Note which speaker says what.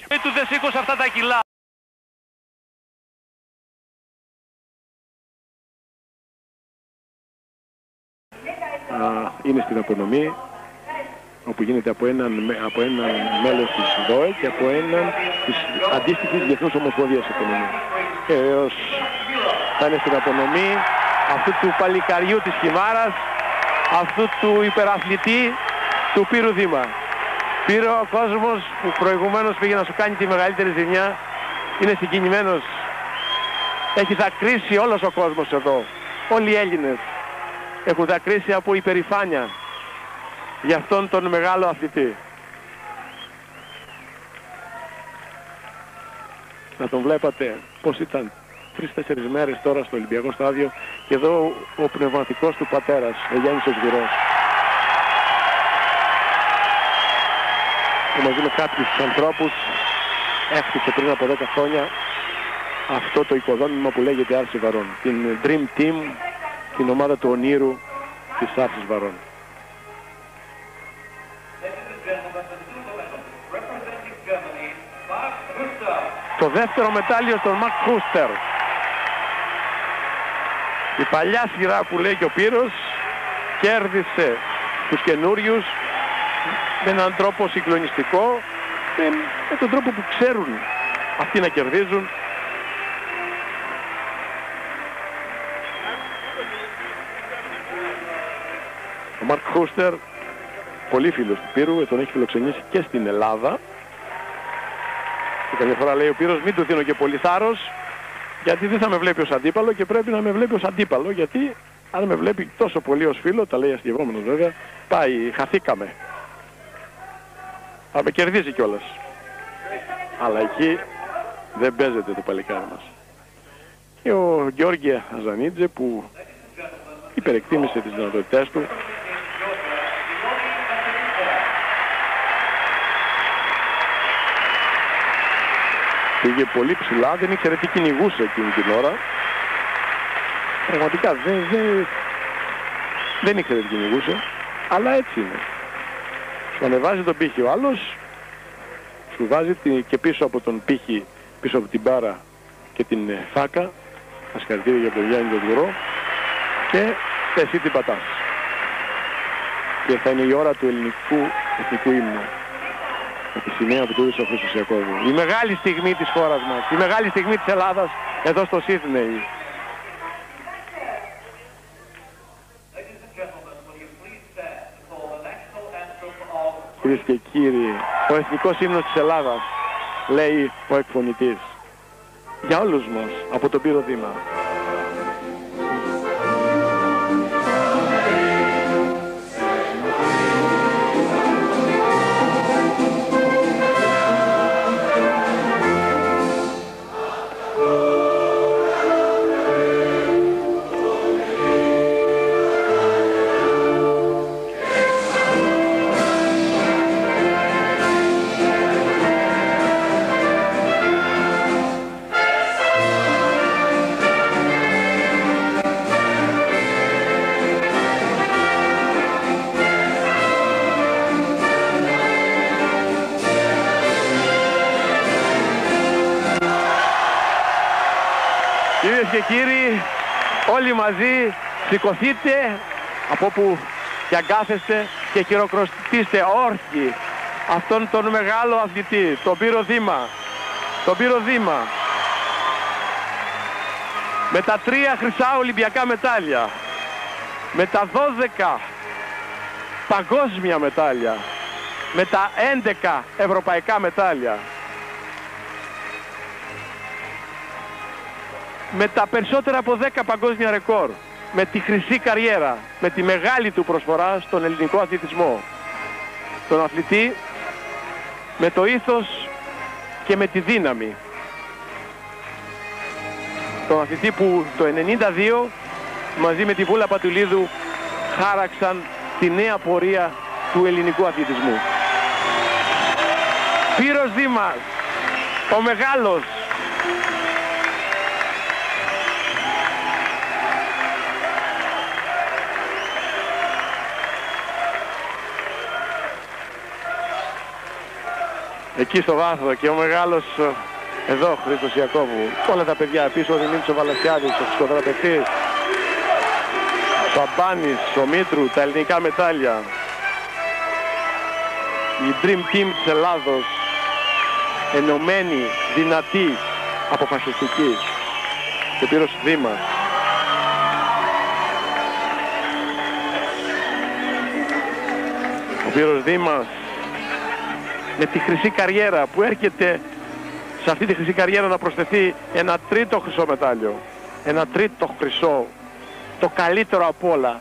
Speaker 1: Του δεν σήκωσε αυτά τα κιλά.
Speaker 2: Είναι στην απονομή, όπου γίνεται από έναν μέλος της ΔΟΕ και από έναν της αντίστοιχης Διεθνούς Ομοσπονδίας Απονομή. Και βεβαίως θα είναι στην απονομή αυτού του παλικαριού της Χιμάρας, αυτού του υπεραθλητή του Πύρου Δήμα. Πύρο, ο κόσμος που προηγουμένως πήγε να σου κάνει τη μεγαλύτερη ζημιά είναι συγκινημένος. Έχει δακρύσει όλος ο κόσμος εδώ. Όλοι οι Έλληνες έχουν δακρύσει από υπερηφάνεια για αυτόν τον μεγάλο αθλητή. Να τον βλέπατε πως ήταν 3-4 μέρες τώρα στο Ολυμπιακό Στάδιο και εδώ ο πνευματικός του πατέρας, ο Γιάννης ο Σγουρός. Και μαζί με κάποιους ανθρώπους έφτιαξε πριν από 10 χρόνια αυτό το οικοδόμημα που λέγεται Άρση Βαρών. Την Dream Team, την ομάδα του ονείρου της Άρσης Βαρών. Το δεύτερο μετάλλιο στον Μακ Χούστερ. Η παλιά σειρά που λέει και ο Πύρος κέρδισε τους καινούριους με έναν τρόπο συγκλονιστικό, με τον τρόπο που ξέρουν αυτοί να κερδίζουν. Ο Μαρκ Χούστερ, πολύ φίλος του Πύρου, τον έχει φιλοξενήσει και στην Ελλάδα. Και καμιά φορά λέει ο Πύρος, μην του δίνω και πολύ θάρρος, γιατί δεν θα με βλέπει ως αντίπαλο και πρέπει να με βλέπει ως αντίπαλο, γιατί αν με βλέπει τόσο πολύ ως φίλο, τα λέει αστειευόμενος βέβαια, πάει, χαθήκαμε. Θα με κερδίσει κιόλας. Αλλά εκεί δεν παίζεται το παλικάρι μας. Και ο Γιώργη Αζανίτζε που υπερεκτίμησε τις δυνατότητές του, πήγε πολύ ψηλά, δεν ήξερε τι κυνηγούσε εκείνη την ώρα. Πραγματικά δεν ήξερε τι κυνηγούσε, αλλά έτσι είναι. Σου ανεβάζει τον πύχη ο άλλος, σου βάζει και πίσω από τον πύχη, πίσω από την μπάρα και την φάκα, συγχαρητήρια για τον Γιάννη τον Σγουρό, και εσύ την πατάς. Και θα είναι η ώρα του ελληνικού εθνικού ύμνου. Με τη σημαία που του έδωσε ο Χρήστος Ιακώβου. Η μεγάλη στιγμή της χώρας μας, η μεγάλη στιγμή της Ελλάδας εδώ στο Σίδνεϊ. Κυρίες και κύριοι, ο εθνικός ύμνος της Ελλάδας, λέει ο εκφωνητής, για όλους μας από τον Πύρο Δήμα. Κυρίες και κύριοι, όλοι μαζί σηκωθείτε από όπου και αγκάθεστε και χειροκροτήστε όρθιοι αυτόν τον μεγάλο αθλητή, τον Πύρο Δήμα. Τον Πύρο Δήμα. Με τα 3 χρυσά Ολυμπιακά μετάλλια, με τα 12 παγκόσμια μετάλλια, με τα 11 ευρωπαϊκά μετάλλια, με τα περισσότερα από 10 παγκόσμια ρεκόρ, με τη χρυσή καριέρα, με τη μεγάλη του προσφορά στον ελληνικό αθλητισμό. Τον αθλητή με το ήθος και με τη δύναμη. Τον αθλητή που το 1992 μαζί με τη Βούλα Πατουλίδου χάραξαν τη νέα πορεία του ελληνικού αθλητισμού. Πύρος Δήμας, ο μεγάλος. εκεί στο βάθρο και ο μεγάλος εδώ Χρήστος Ιακώβου. Όλα τα παιδιά πίσω, ο Δημήτρης ο Βαλασιάδης, ο ψυχοθεραπευτής, ο Αμπάνης, ο Μήτρου, τα ελληνικά μετάλλια. Η Dream Team της Ελλάδος, ενωμένη, δυνατή, αποφασιστική. Και ο Πύρος Δήμας. Ο Πύρος Δήμας με τη χρυσή καριέρα που έρχεται σε αυτή τη χρυσή καριέρα να προσθεθεί ένα τρίτο χρυσό μετάλλιο. Ένα τρίτο χρυσό, το καλύτερο απ' όλα.